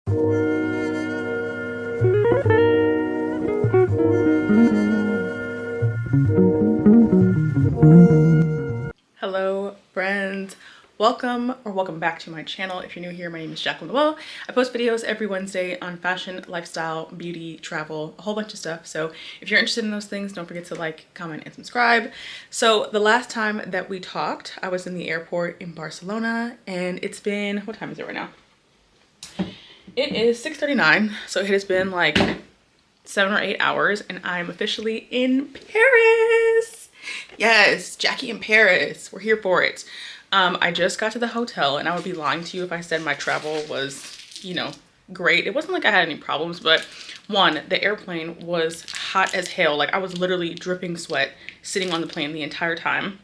Hello friends, welcome back to my channel. If you're new here, my name is Jacqueline Noel. I post videos every Wednesday on fashion, lifestyle, beauty, travel, a whole bunch of stuff. So if you're interested in those things, don't forget to like, comment, and subscribe. So the last time that we talked, I was in the airport in Barcelona, and it's been, what time is it right now? It is 6:39, so it has been like 7 or 8 hours, and I'm officially in Paris. Yes, Jackie in Paris. We're here for it. I just got to the hotel, and I would be lying to you if I said my travel was, you know, great. It wasn't like I had any problems, but one, the airplane was hot as hell. Like, I was literally dripping sweat sitting on the plane the entire time.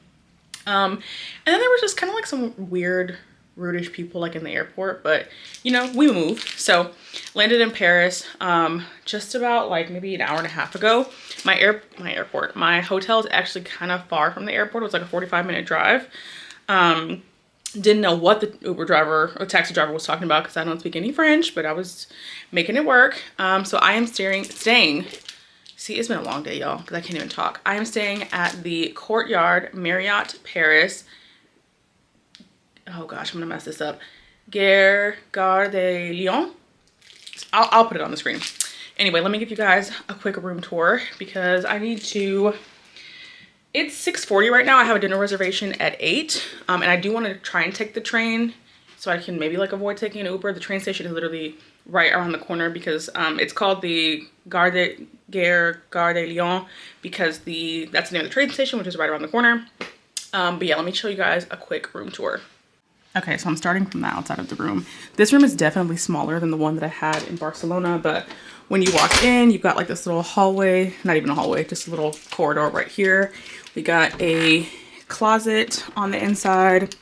And then there was just kind of like some weird, rudish people like in the airport, but you know, we moved. So landed in Paris just about like maybe an hour and a half ago. My hotel is actually kind of far from the airport. It was like a 45-minute drive. Didn't know what the Uber driver or taxi driver was talking about because I don't speak any French, but I was making it work. So I am staying. See, it's been a long day, y'all, because I can't even talk. I am staying at the Courtyard Marriott Paris. Oh gosh, I'm gonna mess this up. Gare de Lyon. I'll put it on the screen. Anyway, let me give you guys a quick room tour because I need to. It's 6:40 right now. I have a dinner reservation at 8, and I do want to try and take the train so I can maybe like avoid taking an Uber. The train station is literally right around the corner because it's called the Gare de Lyon because that's the name of the train station, which is right around the corner. But yeah, let me show you guys a quick room tour. Okay, so I'm starting from the outside of the room. This room is definitely smaller than the one that I had in Barcelona, but when you walk in, you've got like this little hallway, not even a hallway, just a little corridor right here. We got a closet on the inside.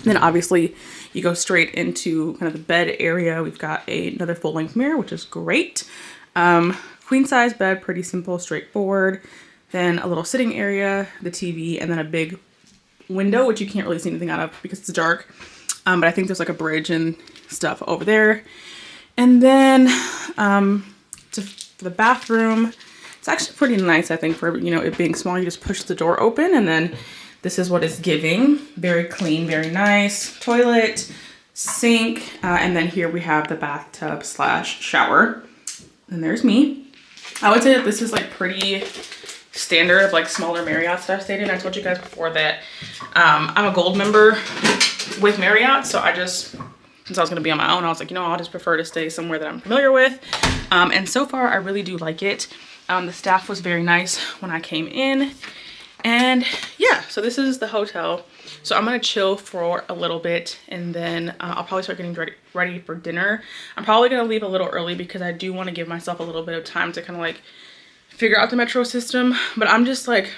Then obviously you go straight into kind of the bed area. We've got another full-length mirror, which is great. Queen size bed, pretty simple, straightforward. Then a little sitting area, the TV, and then a big window, which you can't really see anything out of because it's dark. But I think there's like a bridge and stuff over there. And then for the bathroom, it's actually pretty nice, I think, for, you know, it being small. You just push the door open, and then this is what it's giving. Very clean, very nice. Toilet, sink, and then here we have the bathtub slash shower. And there's me. I would say that this is like pretty standard of like smaller Marriotts that I've stayed in. I told you guys before that I'm a gold member with Marriott, so since I was gonna be on my own, I was like, you know, I'll just prefer to stay somewhere that I'm familiar with. And so far I really do like it. The staff was very nice when I came in, and yeah, so this is the hotel. So I'm gonna chill for a little bit, and then I'll probably start getting ready for dinner. I'm probably gonna leave a little early because I do want to give myself a little bit of time to kind of like figure out the metro system, but I'm just like,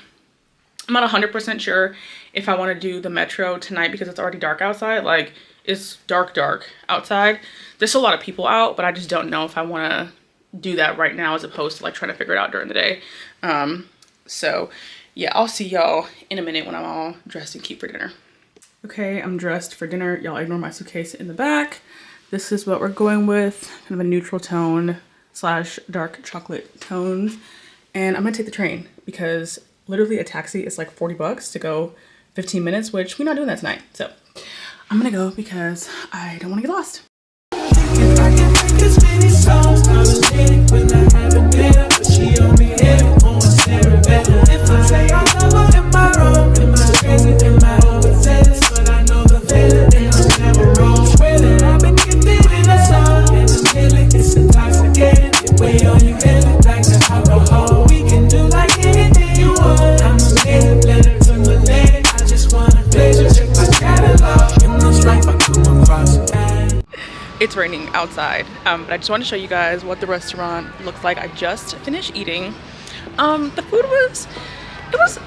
I'm not 100% sure if I want to do the metro tonight because it's already dark outside. Like, it's dark outside. There's a lot of people out, but I just don't know if I want to do that right now as opposed to like trying to figure it out during the day. So yeah, I'll see y'all in a minute when I'm all dressed and cute for dinner. Okay, I'm dressed for dinner. Y'all ignore my suitcase in the back. This is what we're going with, kind of a neutral tone slash dark chocolate tones. And I'm gonna take the train because literally a taxi is like 40 bucks to go 15 minutes, which we're not doing that tonight. So I'm gonna go because I don't wanna get lost. It's raining outside, but I just want to show you guys what the restaurant looks like. I just finished eating. The food was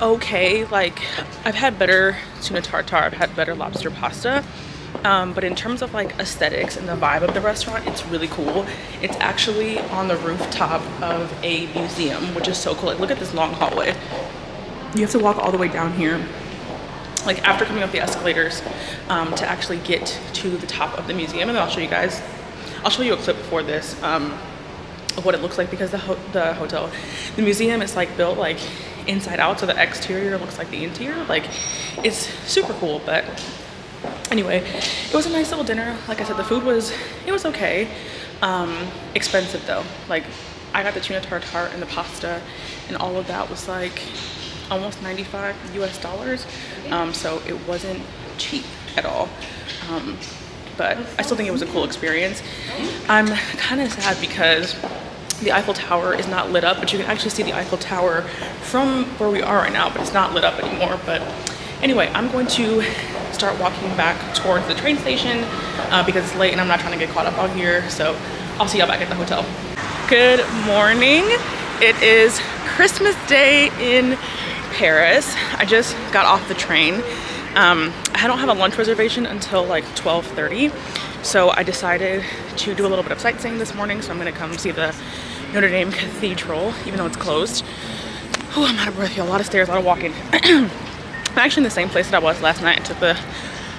okay. Like, I've had better tuna tartare, I've had better lobster pasta, but in terms of like aesthetics and the vibe of the restaurant, it's really cool. It's actually on the rooftop of a museum, which is so cool. Like, look at this long hallway. You have to walk all the way down here, like after coming up the escalators, to actually get to the top of the museum, and I'll show you guys I'll show you a clip before this of what it looks like, because the museum is like built like inside out, so the exterior looks like the interior. Like, it's super cool. But anyway, it was a nice little dinner. Like I said, the food was okay. Expensive though. Like, I got the tuna tartare and the pasta, and all of that was like almost $95 US. So it wasn't cheap at all. But I still think it was a cool experience. I'm kind of sad because the Eiffel Tower is not lit up, but you can actually see the Eiffel Tower from where we are right now, but it's not lit up anymore. But anyway, I'm going to start walking back towards the train station because it's late and I'm not trying to get caught up out here. So I'll see y'all back at the hotel. Good morning. It is Christmas Day in Paris. I just got off the train. I don't have a lunch reservation until like 12:30, so I decided to do a little bit of sightseeing this morning. So I'm gonna come see the Notre Dame Cathedral, even though it's closed. Oh, I'm out of breath, y'all. A lot of stairs, a lot of walking. I'm actually in the same place that I was last night. I took the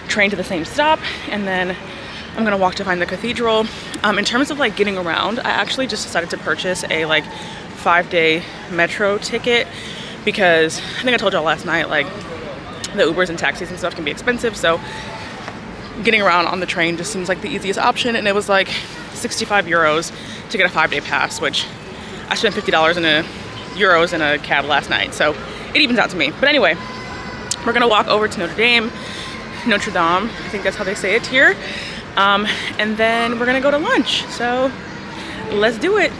train to the same stop, and then I'm gonna walk to find the cathedral. In terms of like getting around, I actually just decided to purchase a like 5-day metro ticket, because I think I told y'all last night, like, the Ubers and taxis and stuff can be expensive, so getting around on the train just seems like the easiest option. And it was like 65 euros to get a 5-day pass, which I spent €50 in a cab last night, so it evens out to me. But anyway, we're gonna walk over to Notre Dame, I think that's how they say it here, and then we're gonna go to lunch. So let's do it.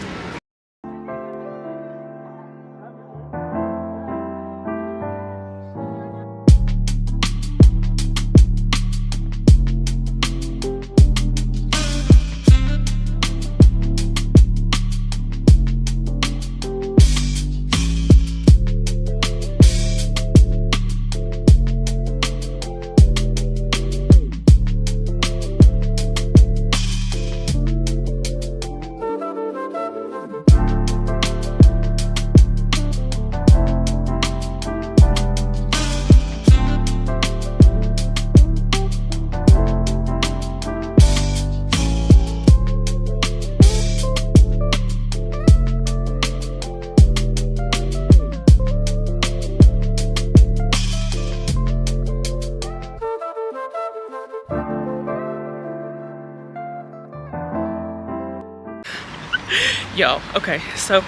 Yo, okay, so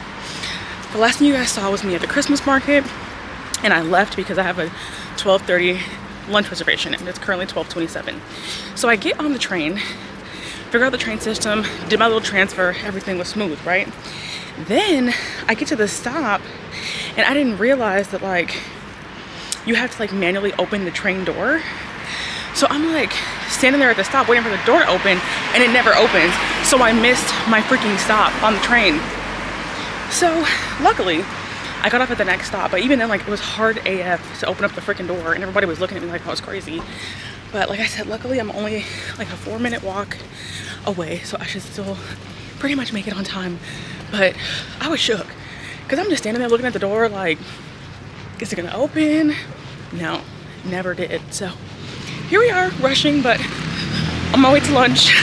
the last thing you guys saw was me at the Christmas market, and I left because I have a 12:30 lunch reservation, and it's currently 12:27. So I get on the train, figure out the train system, did my little transfer, everything was smooth, right? Then I get to the stop, and I didn't realize that like you have to like manually open the train door. So I'm like standing there at the stop waiting for the door to open, and it never opens. So I missed my freaking stop on the train. So luckily I got off at the next stop, but even then, like, it was hard AF to open up the freaking door, and everybody was looking at me like I was crazy. But like I said, luckily I'm only like a 4-minute walk away, so I should still pretty much make it on time. But I was shook because I'm just standing there looking at the door like, is it gonna open? No, never did. So here we are, rushing, but on my way to lunch.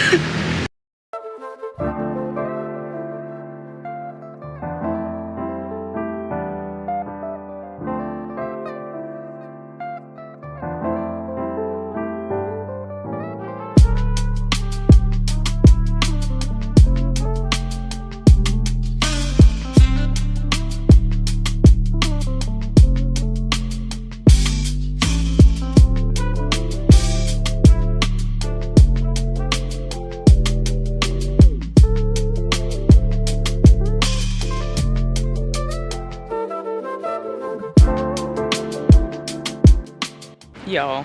Y'all,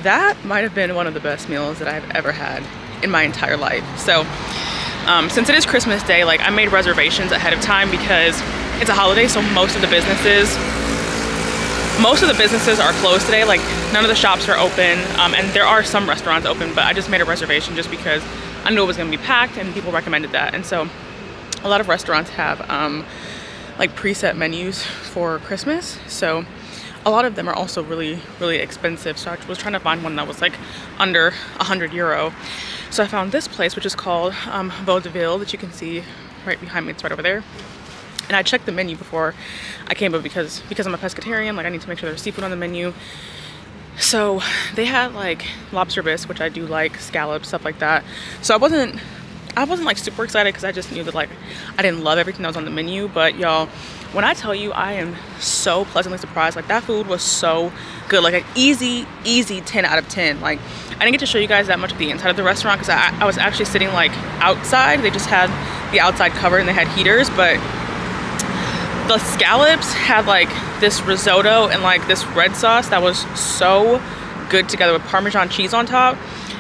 that might have been one of the best meals that I've ever had in my entire life. So since it is Christmas Day, like, I made reservations ahead of time because it's a holiday, so most of the businesses are closed today. Like, none of the shops are open, and there are some restaurants open, but I just made a reservation just because I knew it was gonna be packed and people recommended that. And so a lot of restaurants have like preset menus for Christmas, so a lot of them are also really, really expensive. So I was trying to find one that was like under €100. So I found this place, which is called Vaudeville, that you can see right behind me. It's right over there. And I checked the menu before I came, but because I'm a pescatarian, like I need to make sure there's seafood on the menu. So they had like lobster bisque, which I do like, scallops, stuff like that. So I wasn't like super excited because I just knew that like I didn't love everything that was on the menu. But y'all, when I tell you I am so pleasantly surprised, like that food was so good, like an easy 10 out of 10. Like I didn't get to show you guys that much of the inside of the restaurant because I was actually sitting like outside. They just had the outside covered and they had heaters, but the scallops had like this risotto and like this red sauce that was so good together with Parmesan cheese on top.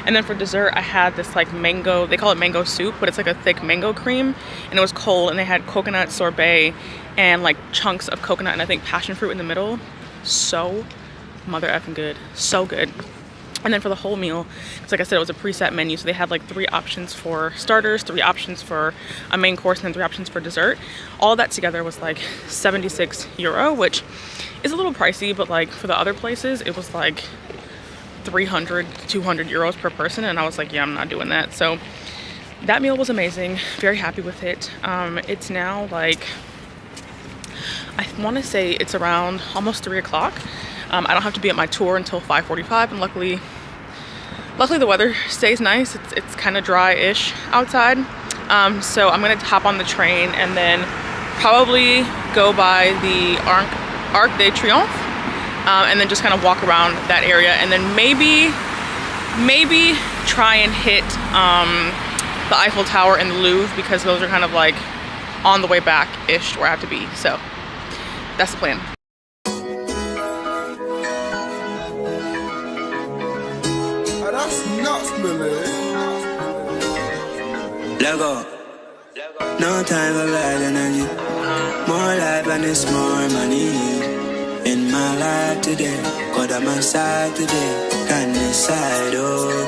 And then for dessert, I had this like mango, they call it mango soup, but it's like a thick mango cream, and it was cold, and they had coconut sorbet and like chunks of coconut and I think passion fruit in the middle. So mother effing good, so good. And then for the whole meal, because like I said, it was a preset menu, so they had like 3 options for starters, 3 options for a main course, and then 3 options for dessert. All that together was like 76 euro, which is a little pricey, but like for the other places, it was like 300 to 200 euros per person, and I was like, yeah, I'm not doing that. So that meal was amazing, very happy with it. It's now like, I want to say it's around almost 3 o'clock. I don't have to be at my tour until 5:45, and luckily the weather stays nice. It's kind of dry-ish outside. So I'm gonna hop on the train and then probably go by the Arc de Triomphe, and then just kind of walk around that area, and then maybe try and hit the Eiffel Tower and the Louvre, because those are kind of like on the way back-ish to where I have to be. So that's the plan. That's nuts, Millie. Let go. No time for bad energy. More life and it's more money. In my life today, God on my side today. Can't decide, oh.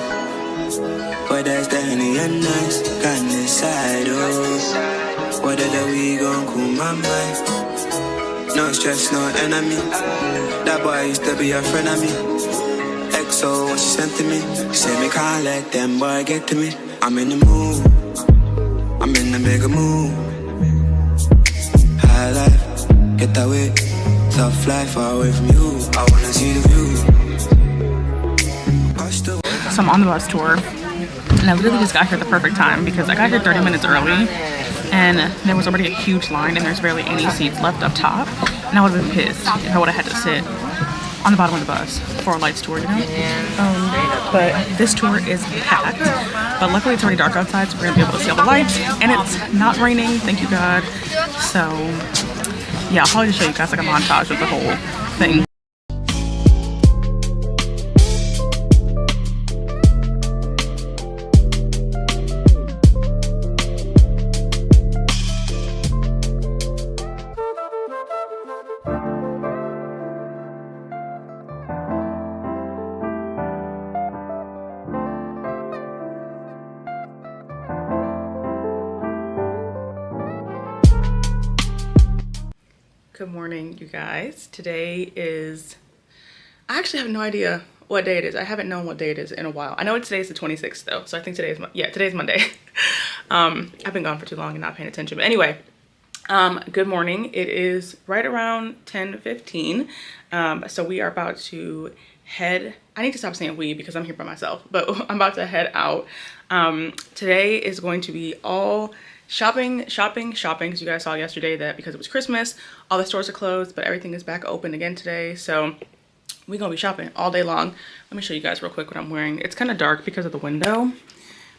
Whether it's the Henny and nice, can't decide, oh. Whether the we gon' cool my mind. No stress, no enemy. That boy used to be a friend of me. So what she sent to me, she said me can't let them boy get to me. I'm in the mood, I'm in the bigger mood. High life, get away. Tough life, far away from you. I wanna see the view. So I'm on the bus tour, and I literally just got here at the perfect time because I got here 30 minutes early, and there was already a huge line, and there's barely any seats left up top, and I would have been pissed if I would have had to sit on the bottom of the bus for a lights tour, you know? But this tour is packed, but luckily it's already dark outside, so we're gonna be able to see all the lights, and it's not raining, thank you God. So yeah, I'll probably just show you guys like a montage of the whole thing. Good morning, you guys. Today is, I actually have no idea what day it is. I haven't known what day it is in a while. I know today's the 26th though, so I think today's Monday. I've been gone for too long and not paying attention. But anyway, good morning. It is right around 10:15. So we are about to head, I need to stop saying we because I'm here by myself, but I'm about to head out. Today is going to be all shopping, because you guys saw yesterday that because it was Christmas, all the stores are closed, but everything is back open again today. So we're gonna be shopping all day long. Let me show you guys real quick what I'm wearing. It's kind of dark because of the window,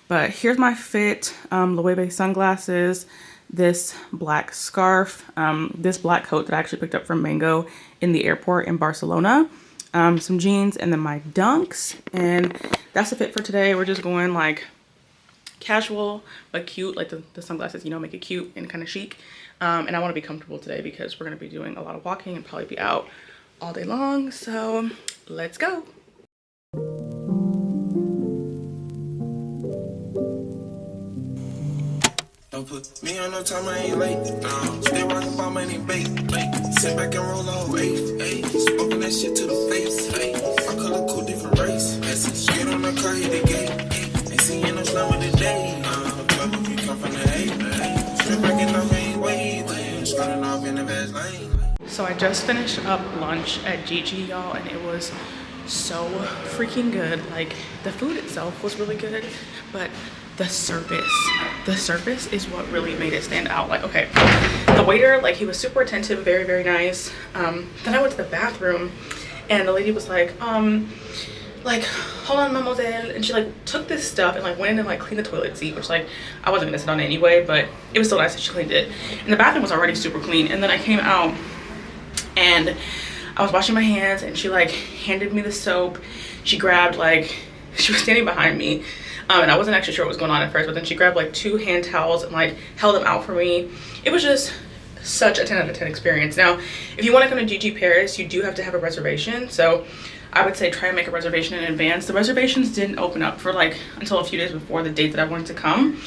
but here's my fit. Loewe sunglasses, this black scarf, this black coat that I actually picked up from Mango in the airport in Barcelona, some jeans, and then my Dunks. And that's the fit for today. We're just going like casual but cute, like the sunglasses, you know, make it cute and kind of chic. And I want to be comfortable today because we're going to be doing a lot of walking and probably be out all day long. So let's go. Don't put me on no time, I ain't late. Still rockin' about money, bake. Sit back and roll a whole eighth. Smoking that shit to the face. I color cool, different race. Get on the car, hit the gate. Ain't seeing no slam of the day. Club if you come from the A. Strip back and I ain't waiting. Starting off in the best lane. So I just finished up lunch at Gigi, y'all, and it was so freaking good. Like, the food itself was really good, but the service is what really made it stand out. Like, okay, the waiter, like, he was super attentive, very, very nice. Then I went to the bathroom and the lady was like, hold on, mademoiselle, and she like took this stuff and like went in and like cleaned the toilet seat, which like I wasn't gonna sit on it anyway, but it was still nice that she cleaned it. And the bathroom was already super clean. And then I came out and I was washing my hands and she like handed me the soap. She grabbed like, she was standing behind me, and I wasn't actually sure what was going on at first, but then she grabbed like 2 hand towels and like held them out for me. It was just such a 10 out of 10 experience. Now, if you want to come to Gigi Paris, you do have to have a reservation. So I would say try and make a reservation in advance. The reservations didn't open up for like until a few days before the date that I wanted to come.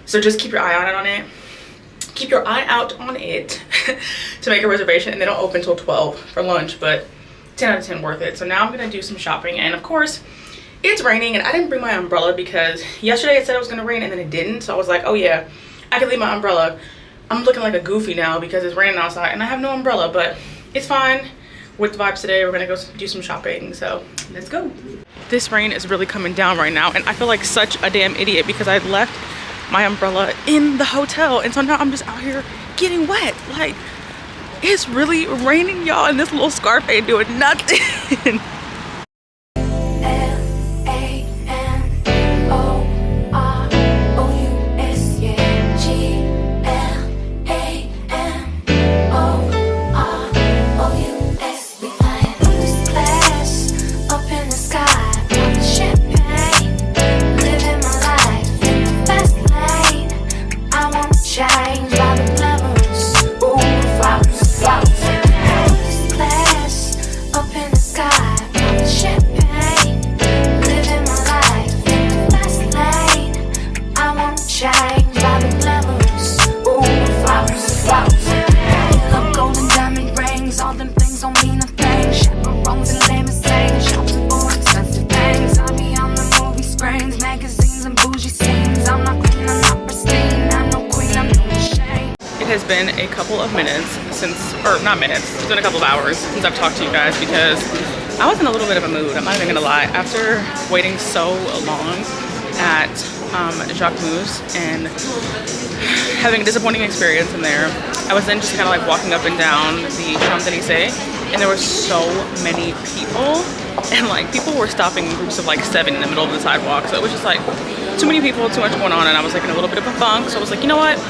So just keep your eye out on it. Keep your eye out on it to make a reservation, and they don't open until 12 for lunch, but 10 out of 10 worth it. So now I'm gonna do some shopping, and of course it's raining and I didn't bring my umbrella because yesterday it said it was gonna rain and then it didn't. So I was like, oh yeah, I can leave my umbrella. I'm looking like a goofy now because it's raining outside and I have no umbrella, but it's fine. With the vibes today, we're gonna go do some shopping, so let's go. This rain is really coming down right now and I feel like such a damn idiot because I left my umbrella in the hotel, and so now I'm just out here getting wet. Like, it's really raining, y'all, and this little scarf ain't doing nothing. It has been a couple of minutes since, or not minutes, it's been a couple of hours since I've talked to you guys because I was in a little bit of a mood, I'm not even gonna lie. After waiting so long at Jacques and having a disappointing experience in there, I was then just kind of like walking up and down the Champs-Élysées, and there were so many people, and like people were stopping in groups of like 7 in the middle of the sidewalk. So it was just like too many people, too much going on, and I was like in a little bit of a funk. So I was like, you know what?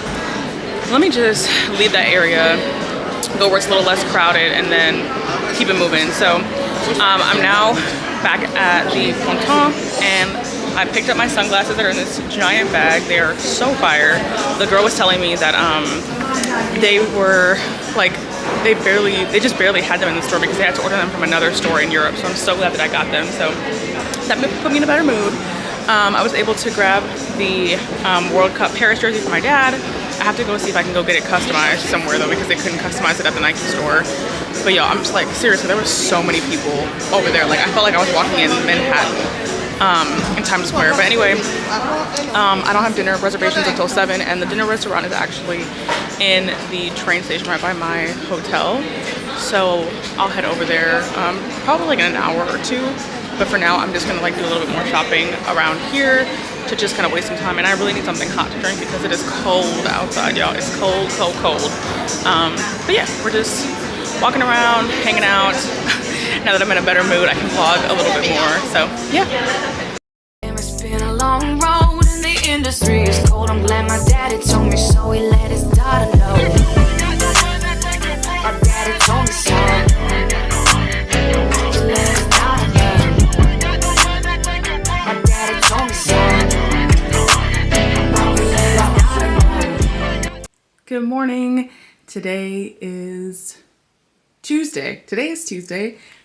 Let me just leave that area, go where it's a little less crowded, and then keep it moving. So I'm now back at the Ponton, and I picked up my sunglasses that are in this giant bag. They are so fire. The girl was telling me that they were like, they just barely had them in the store because they had to order them from another store in Europe. So I'm so glad that I got them. So that put me in a better mood. I was able to grab the World Cup Paris jersey for my dad. I have to go see if I can go get it customized somewhere though, because they couldn't customize it at the Nike store. But yo, I'm just like, seriously, there were so many people over there. Like, I felt like I was walking in Manhattan in Times Square. But anyway, I don't have dinner reservations until 7, and the dinner restaurant is actually in the train station right by my hotel. So I'll head over there probably like in an hour or 2. But for now, I'm just gonna like do a little bit more shopping around here to just kind of waste some time. And I really need something hot to drink because it is cold outside, y'all. It's cold, cold, cold. But yeah, we're just walking around, hanging out. Now that I'm in a better mood, I can vlog a little bit more. So yeah. It's been a long road and the industry is cold. I'm glad my daddy told me so. He let his daughter know. My daddy told me so. Good morning. Today is Tuesday.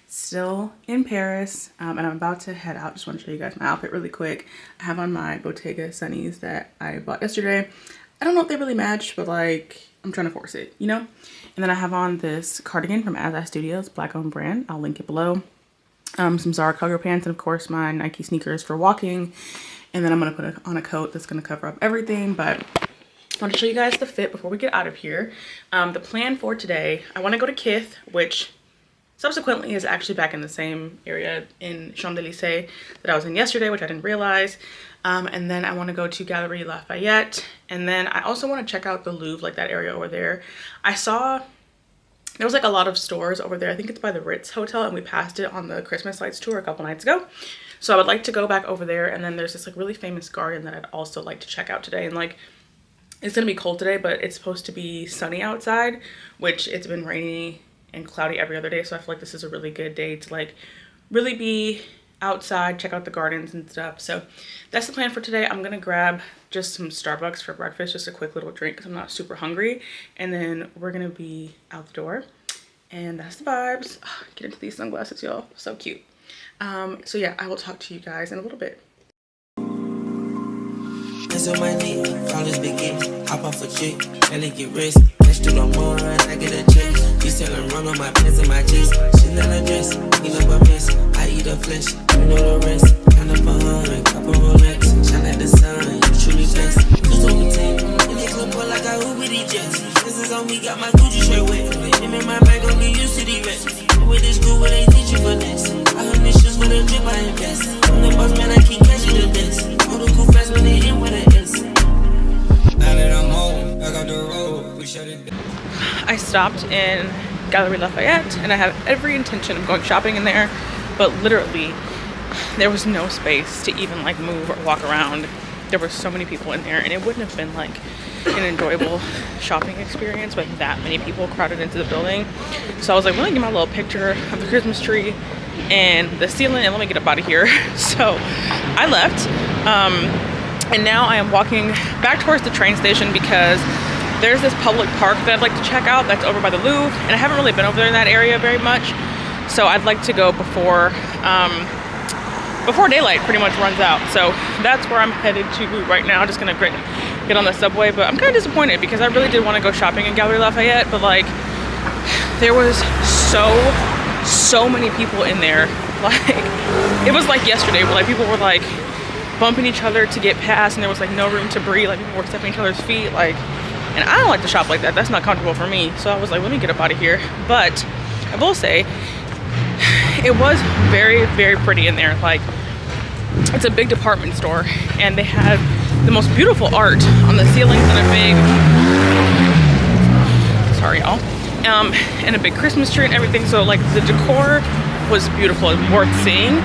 Still in Paris, and I'm about to head out. Just want to show you guys my outfit really quick. I have on my Bottega Sunnies that I bought yesterday. I don't know if they really match, but like I'm trying to force it, you know? And then I have on this cardigan from Azaz Studios, black owned brand. I'll link it below. Some Zara cargo pants, and of course my Nike sneakers for walking. And then I'm gonna put on a coat that's gonna cover up everything. But I want to show you guys the fit before we get out of here. The plan for today, I want to go to Kith, which subsequently is actually back in the same area in Champs-Élysées that I was in yesterday, which I didn't realize. And then I want to go to Galerie Lafayette. And then I also want to check out the Louvre, like that area over there. I saw there was like a lot of stores over there. I think it's by the Ritz Hotel, and we passed it on the Christmas lights tour a couple nights ago. So I would like to go back over there. And then there's this like really famous garden that I'd also like to check out today. And like, it's gonna be cold today, but it's supposed to be sunny outside, which it's been rainy and cloudy every other day. So I feel like this is a really good day to like really be outside, check out the gardens and stuff. So that's the plan for today. I'm gonna grab just some Starbucks for breakfast, just a quick little drink because I'm not super hungry. And then we're gonna be out the door. And that's the vibes. Oh, get into these sunglasses, y'all. So cute. So yeah, I will talk to you guys in a little bit. On my knee, flawless begin. Hop off a chick, barely get rest. Catch to the more, I get a check. You selling run on my pants and my chest. She's not a dress, clean up a mess. I eat her flesh, you know the rest. Count up 100, couple Rolex. Shine like the sun, you truly blessed. Just on the team, and they clip more like I hoop with these jets. This is on me, got my Gucci shirt wet. Him in my bag, don't get used to the rest. With this school where they teach you for this. I heard this shoes with a drip, I invest. I'm the boss man, I keep catching the best. All the cool fast when they in with it. I stopped in Galerie Lafayette and I had every intention of going shopping in there, but literally there was no space to even like move or walk around. There were so many people in there and it wouldn't have been like an enjoyable shopping experience with that many people crowded into the building. So I was like, let me get my little picture of the Christmas tree and the ceiling and let me get up out of here. So I left. And now I am walking back towards the train station because there's this public park that I'd like to check out that's over by the Louvre. And I haven't really been over there in that area very much. So I'd like to go before daylight pretty much runs out. So that's where I'm headed to right now. Just gonna get on the subway. But I'm kind of disappointed because I really did want to go shopping in Galerie Lafayette. But like, there was so many people in there. Like, it was like yesterday where like people were like, bumping each other to get past and there was like no room to breathe, like people were stepping each other's feet, like, and I don't like to shop like that. That's not comfortable for me. So I was like, let me get up out of here. But I will say it was very, very pretty in there. Like, it's a big department store and they had the most beautiful art on the ceilings and a big, sorry y'all, and a big Christmas tree and everything. So like the decor was beautiful and worth seeing.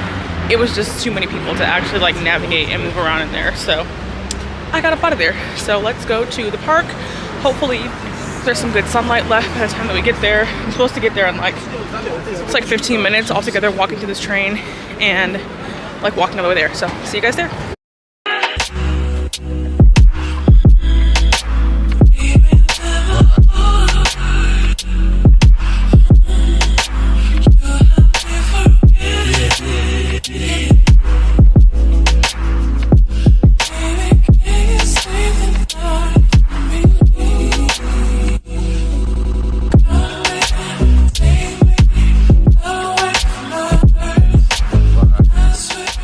It was just too many people to actually like navigate and move around in there. So I got up out of there. So let's go to the park. Hopefully there's some good sunlight left by the time that we get there. I'm supposed to get there in like, it's like 15 minutes altogether walking to this train and like walking all the way there. So see you guys there.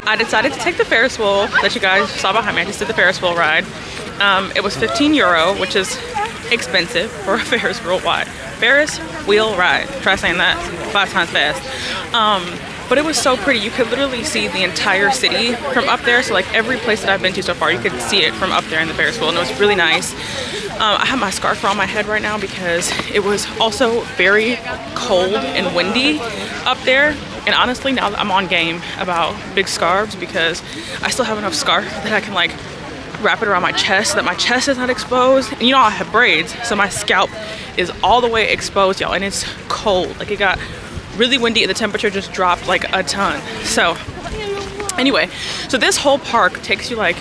I decided to take the Ferris wheel that you guys saw behind me. I just did the Ferris wheel ride. It was €15, which is expensive for a Ferris wheel ride. Try saying that 5 times fast. But it was so pretty. You could literally see the entire city from up there. So like every place that I've been to so far, you could see it from up there in the Ferris wheel, and it was really nice. I have my scarf around my head right now because it was also very cold and windy up there. And honestly, now I'm on game about big scarves because I still have enough scarf that I can like wrap it around my chest so that my chest is not exposed. And you know, I have braids, so my scalp is all the way exposed, y'all, and it's cold. Like, it got really windy and the temperature just dropped like a ton. So anyway, so this whole park takes you like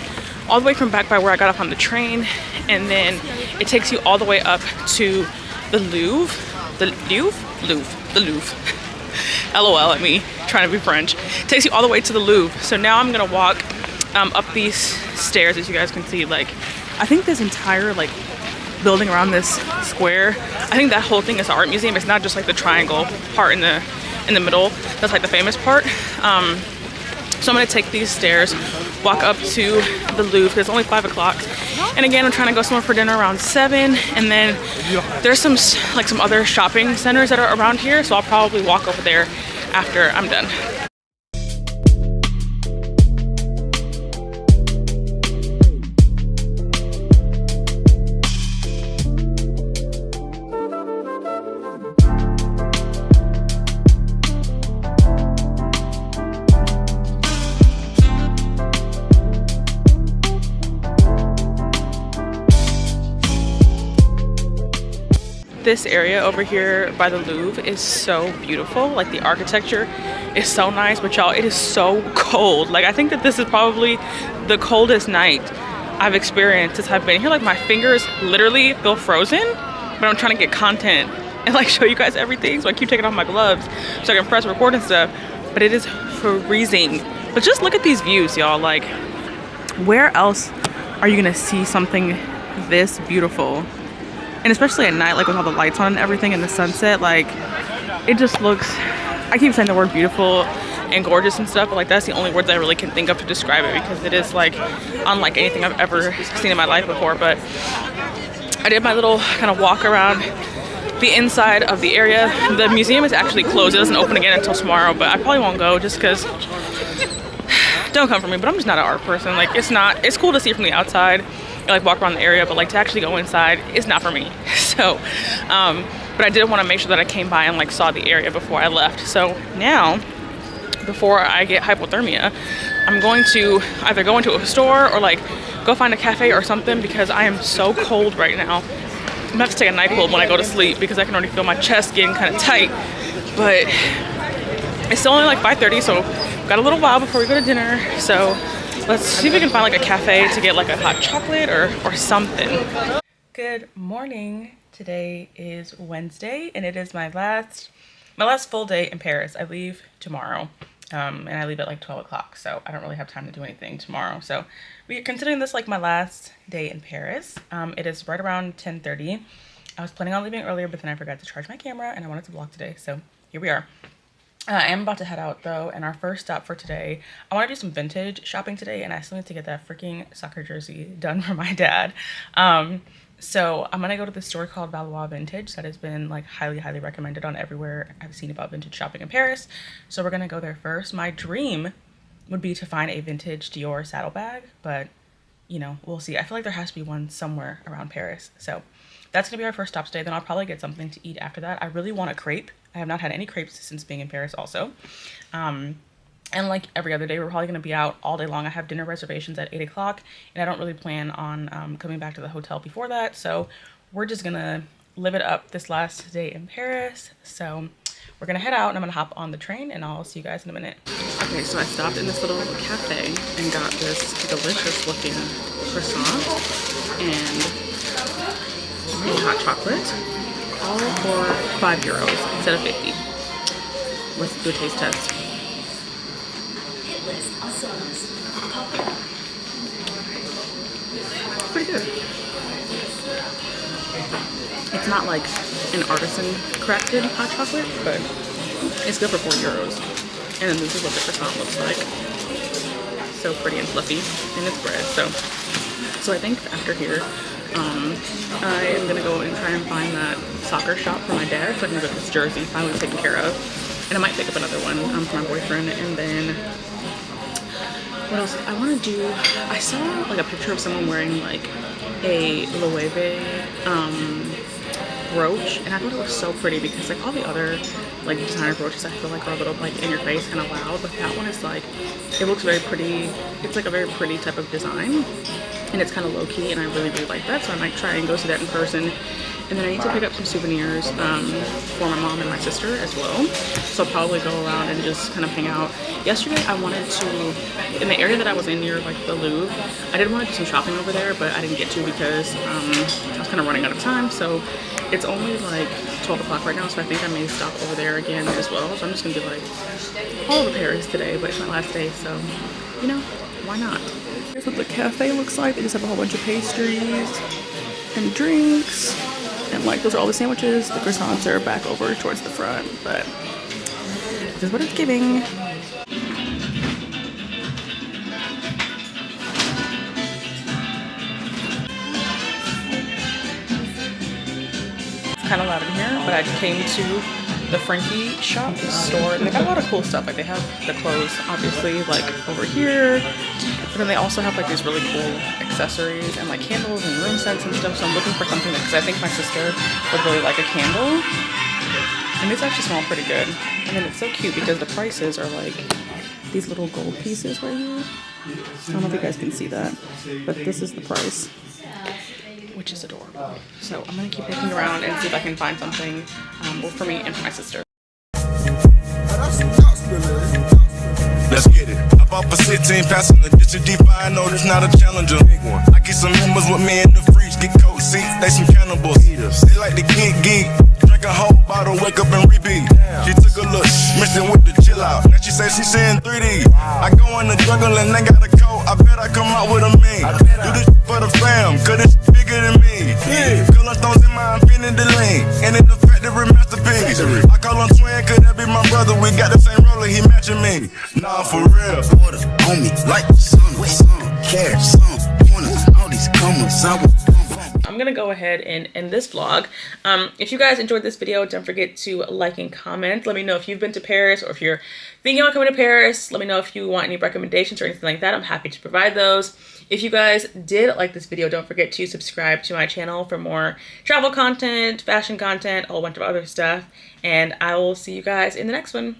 all the way from back by where I got off on the train, and then it takes you all the way up to the Louvre. The Louvre. LOL at me, trying to be French. It takes you all the way to the Louvre. So now I'm gonna walk up these stairs, as you guys can see. Like, I think this entire like building around this square, I think that whole thing is an art museum. It's not just like the triangle part in the middle. That's like the famous part. So I'm gonna take these stairs walk up to the Louvre because it's only 5 o'clock. And again, I'm trying to go somewhere for dinner around 7. And then there's some other shopping centers that are around here, so I'll probably walk over there after I'm done. This area over here by the Louvre is so beautiful. Like, the architecture is so nice, but y'all, it is so cold. Like, I think that this is probably the coldest night I've experienced since I've been here. Like, my fingers literally feel frozen, but I'm trying to get content and like show you guys everything, so I keep taking off my gloves so I can press record and stuff. But it is freezing. But just look at these views, y'all. Like, where else are you gonna see something this beautiful? And especially at night, like with all the lights on and everything and the sunset, like, it just looks, I keep saying the word beautiful and gorgeous and stuff, but like that's the only words I really can think of to describe it, because it is like unlike anything I've ever seen in my life before. But I did my little kind of walk around the inside of the area. The museum is actually closed. It doesn't open again until tomorrow, but I probably won't go just because, don't come for me, but I'm just not an art person. Like, it's cool to see from the outside, like walk around the area, but like to actually go inside is not for me. So but I did want to make sure that I came by and like saw the area before I left. So now, before I get hypothermia, I'm going to either go into a store or like go find a cafe or something, because I am so cold right now. I'm gonna have to take a NyQuil when I go to sleep because I can already feel my chest getting kind of tight. But it's still only like 5:30, so got a little while before we go to dinner. So let's see if we can find like a cafe to get like a hot chocolate or something. Good morning. Today is Wednesday, and it is my last full day in Paris. I leave tomorrow, and I leave at like 12 o'clock, so I don't really have time to do anything tomorrow. So we're considering this like my last day in Paris. It is right around 10:30. I was planning on leaving earlier, but then I forgot to charge my camera, and I wanted to vlog today, so here we are. I am about to head out though, and our first stop for today, I want to do some vintage shopping today, and I still need to get that freaking soccer jersey done for my dad. So I'm gonna go to this store called Valois Vintage that has been like highly recommended on everywhere I've seen about vintage shopping in Paris. So we're gonna go there first. My dream would be to find a vintage Dior saddlebag, but you know, we'll see. I feel like there has to be one somewhere around Paris. So that's gonna be our first stop today. Then I'll probably get something to eat after that. I really want a crepe. I have not had any crepes since being in Paris also. And like every other day, we're probably going to be out all day long. I have dinner reservations at 8 o'clock, and I don't really plan on coming back to the hotel before that. So we're just going to live it up this last day in Paris. So we're going to head out, and I'm going to hop on the train, and I'll see you guys in a minute. Okay, so I stopped in this little cafe and got this delicious looking croissant and a hot chocolate, all for €5 instead of 50. Let's do a taste test. Pretty good. It's not like an artisan crafted hot chocolate, but it's good for €4. And then this is what the croissant looks like. So pretty and fluffy in its bread. So I think after here, I am gonna go and try and find that soccer shop for my dad so I can get this jersey finally taken care of. And I might pick up another one for my boyfriend. And then what else I want to do? I saw like a picture of someone wearing like a Loewe brooch, and I thought it was so pretty because like all the other like designer brooches I feel like are a little like in your face, kind of loud, but that one is like, it looks very pretty. It's like a very pretty type of design, and it's kind of low-key, and I really like that. So I might try and go see that in person. And then I need to pick up some souvenirs for my mom and my sister as well. So I'll probably go around and just kind of hang out. Yesterday I wanted to, in the area that I was in near like the Louvre, I did want to do some shopping over there, but I didn't get to because I was kind of running out of time. So it's only like 12 o'clock right now, so I think I may stop over there again as well. So I'm just going to do like all of Paris today, but it's my last day, so you know, why not? Here's what the cafe looks like. They just have a whole bunch of pastries and drinks. And like those are all the sandwiches. The croissants are back over towards the front, but this is what it's giving. kind of loud in here, but I came to the Frankie shop store, and they got a lot of cool stuff. Like they have the clothes, obviously, like over here, but then they also have like these really cool accessories and like candles and room scents and stuff. So I'm looking for something because I think my sister would really like a candle, and these actually smell pretty good. And then it's so cute because the prices are like these little gold pieces right here. I don't know if you guys can see that, but this is the price, which is adorable. So I'm gonna keep looking around and see if I can find something both for me and for my sister. Let's get it. I bought for 16, passing the ditch of deep. I know this not a challenger. I get some members with me in the fridge, get cold seats, they some cannibals. They like to geek. Drink a whole bottle, wake up and repeat. She took a look, mixed it with the chill out. Now she say she seeing 3D. I go in the jungle and they got a coat. I bet I come out with a mean. Do this for the fam, cause it's bigger than me. Color stones in my infinity lane. And in the factory masterpiece. I call him twin, could that be my brother? We got the same roller, he matching me. Nah, for real. Water on me like sun, care, sun, all these comers, I'm gonna go ahead and end this vlog. If you guys enjoyed this video, don't forget to like and comment. Let me know if you've been to Paris or if you're thinking about coming to Paris. Let me know if you want any recommendations or anything like that. I'm happy to provide those. If you guys did like this video, don't forget to subscribe to my channel for more travel content, fashion content, a whole bunch of other stuff. And I will see you guys in the next one.